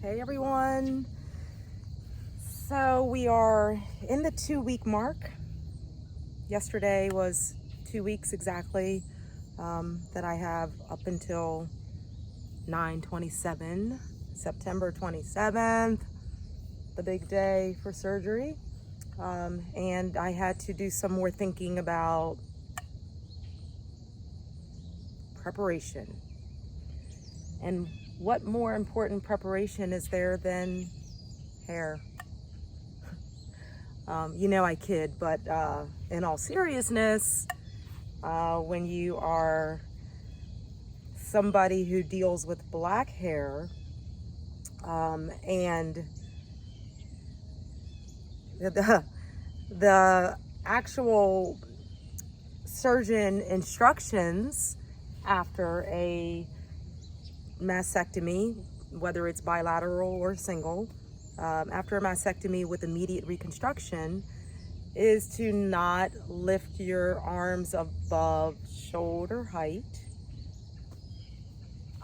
Hey everyone. So we are in the 2-week mark. Yesterday was 2 weeks exactly that I have up until 9/27, September 27th, the big day for surgery. And I had to do some more thinking about preparation. And what more important preparation is there than hair? I kid, but in all seriousness, when you are somebody who deals with black hair, and the actual surgeon instructions after a mastectomy, whether it's bilateral or single, after a mastectomy with immediate reconstruction, is to not lift your arms above shoulder height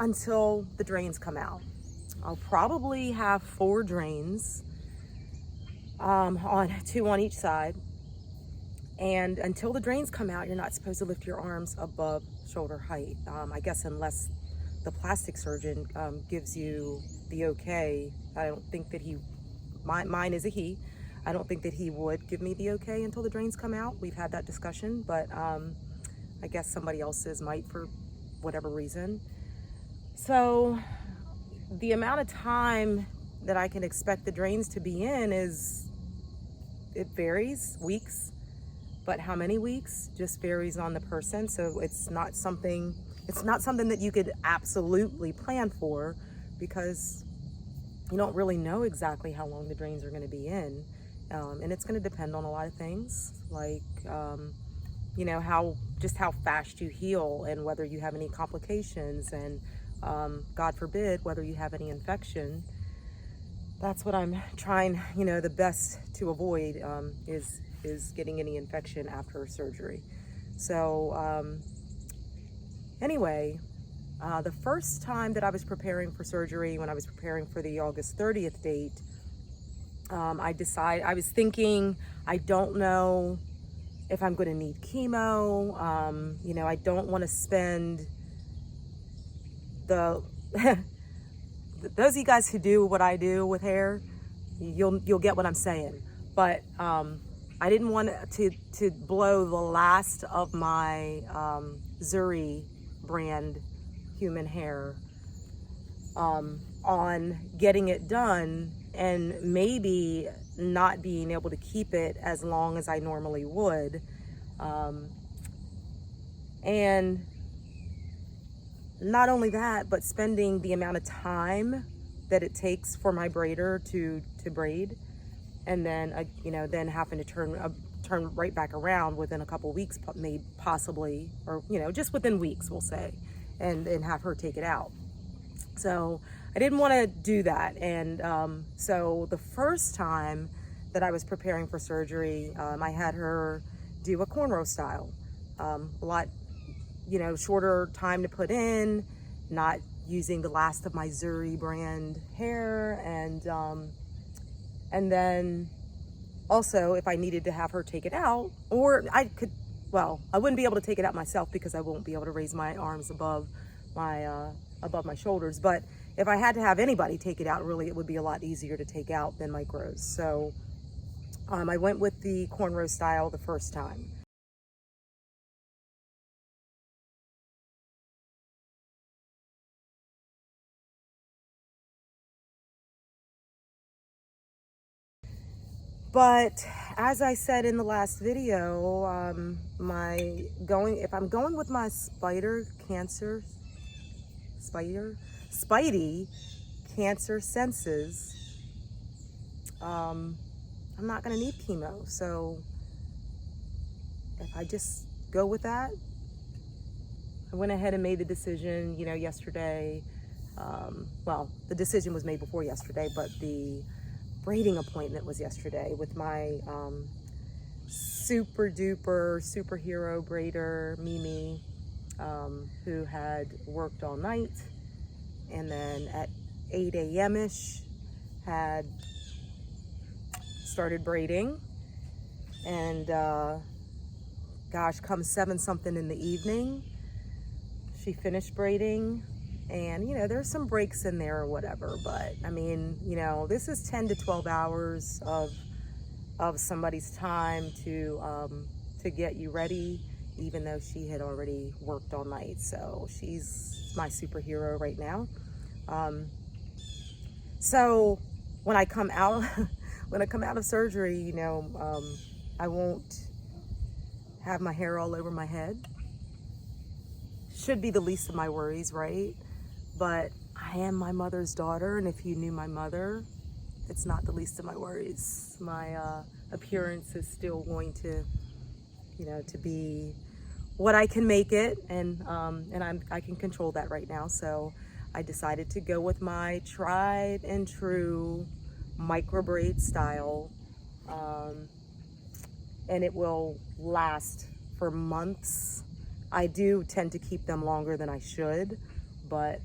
until the drains come out. I'll probably have 4 drains, on 2 on each side. And until the drains come out, you're not supposed to lift your arms above shoulder height. I guess unless the plastic surgeon gives you the okay. I don't think that mine is a he. I don't think that he would give me the okay until the drains come out. We've had that discussion, but I guess somebody else's might for whatever reason. So the amount of time that I can expect the drains to be in it varies, weeks, but how many weeks just varies on the person. So it's not something that you could absolutely plan for, because you don't really know exactly how long the drains are going to be in. And it's going to depend on a lot of things, like, how fast you heal and whether you have any complications, and God forbid, whether you have any infection. That's what I'm trying, the best to avoid, is getting any infection after surgery. So anyway, the first time that I was preparing for surgery, when I was preparing for the August 30th date, I was thinking, I don't know if I'm going to need chemo. I don't want to spend the those of you guys who do what I do with hair, you'll get what I'm saying. But I didn't want to blow the last of my Zuri brand human hair on getting it done, and maybe not being able to keep it as long as I normally would. And not only that, but spending the amount of time that it takes for my braider to braid, and then then having to turn right back around within a couple weeks, possibly, or just within weeks, we'll say, and have her take it out. So I didn't want to do that. And so the first time that I was preparing for surgery, I had her do a cornrow style, a lot shorter time to put in, not using the last of my Zuri brand hair, and then also, if I needed to have her take it out, or I wouldn't be able to take it out myself because I won't be able to raise my arms above my shoulders. But if I had to have anybody take it out, really, it would be a lot easier to take out than micros. So I went with the cornrow style the first time. But as I said in the last video, if I'm going with my Spidey cancer senses, I'm not going to need chemo. So if I just go with that, I went ahead and made the decision, yesterday. The decision was made before yesterday, but the braiding appointment was yesterday with my super duper superhero braider, Mimi, who had worked all night, and then at 8 a.m.-ish, had started braiding, and gosh, come 7 something in the evening, she finished braiding. And there's some breaks in there or whatever, but I mean, this is 10 to 12 hours of somebody's time to get you ready, even though she had already worked all night. So she's my superhero right now. So when I come out of surgery, I won't have my hair all over my head. Should be the least of my worries, right? But I am my mother's daughter, and if you knew my mother, it's not the least of my worries. My appearance is still going to, to be what I can make it, and I can control that right now. So I decided to go with my tried and true micro braid style, and it will last for months. I do tend to keep them longer than I should, but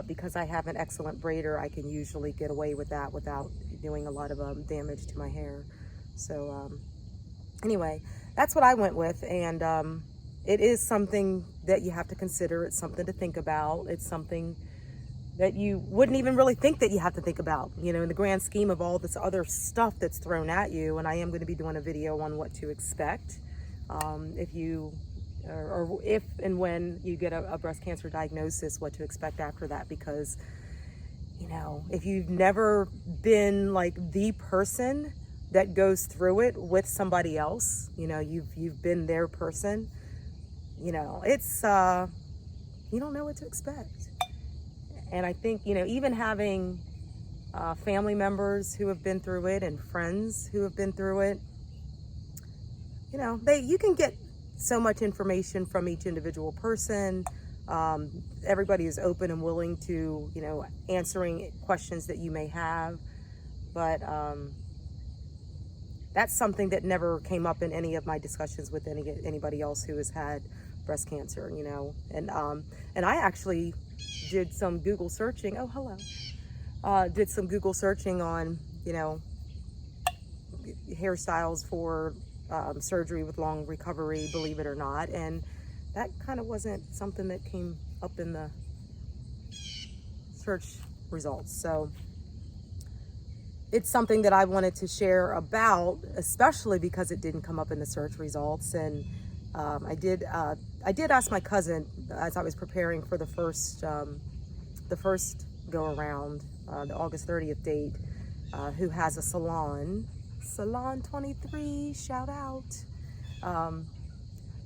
because I have an excellent braider, I can usually get away with that without doing a lot of damage to my hair. So anyway, that's what I went with, and it is something that you have to consider. It's something to think about. It's something that you wouldn't even really think that you have to think about, in the grand scheme of all this other stuff that's thrown at you. And I am going to be doing a video on what to expect if and when you get a breast cancer diagnosis, what to expect after that. Because if you've never been like the person that goes through it with somebody else, you've been their person, it's you don't know what to expect. And I think even having family members who have been through it and friends who have been through it, you can get so much information from each individual person. Everybody is open and willing to, answering questions that you may have. But that's something that never came up in any of my discussions with anybody else who has had breast cancer, And I actually did some Google searching. Oh, hello. Did some Google searching on, hairstyles for surgery with long recovery, believe it or not, and that kind of wasn't something that came up in the search results. So it's something that I wanted to share about, especially because it didn't come up in the search results. And I did ask my cousin as I was preparing for the first go around, the August 30th date, who has a salon 23, shout out.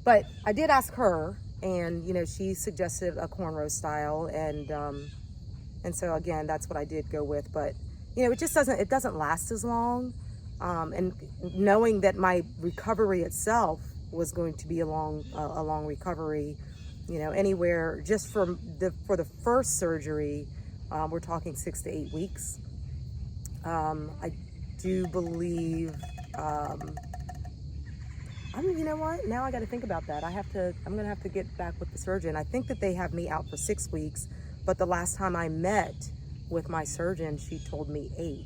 But I did ask her, and she suggested a cornrow style, and so again, that's what I did go with. But it just doesn't last as long, and knowing that my recovery itself was going to be a long recovery, anywhere just for the first surgery, we're talking 6 to 8 weeks. I do believe, you know what? Now I got to think about that. I'm going to have to get back with the surgeon. I think that they have me out for 6 weeks, but the last time I met with my surgeon, she told me 8.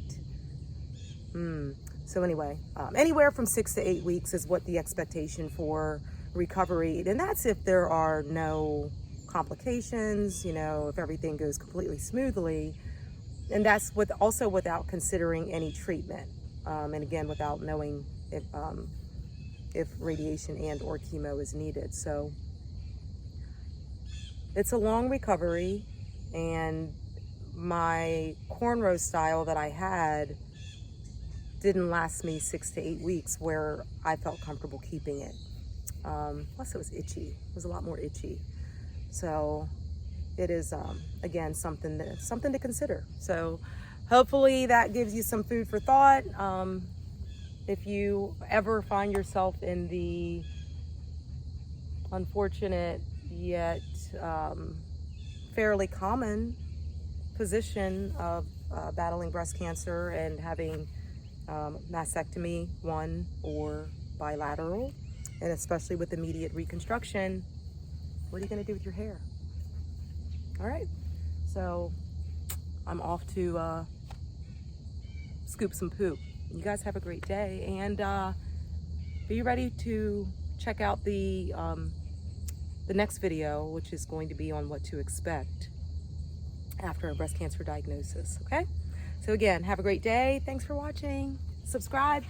So anyway, anywhere from 6 to 8 weeks is what the expectation for recovery. And that's if there are no complications, if everything goes completely smoothly. And that's also without considering any treatment, and again, without knowing if radiation and or chemo is needed. So it's a long recovery, and my cornrow style that I had didn't last me 6 to 8 weeks where I felt comfortable keeping it. Plus it was itchy. It was a lot more itchy. So it is, again, something to consider. So hopefully that gives you some food for thought. If you ever find yourself in the unfortunate yet fairly common position of battling breast cancer and having mastectomy, one or bilateral, and especially with immediate reconstruction, what are you going to do with your hair? All right, so I'm off to scoop some poop. You guys have a great day, and be ready to check out the next video, which is going to be on what to expect after a breast cancer diagnosis. Okay, so again, have a great day. Thanks for watching. Subscribe.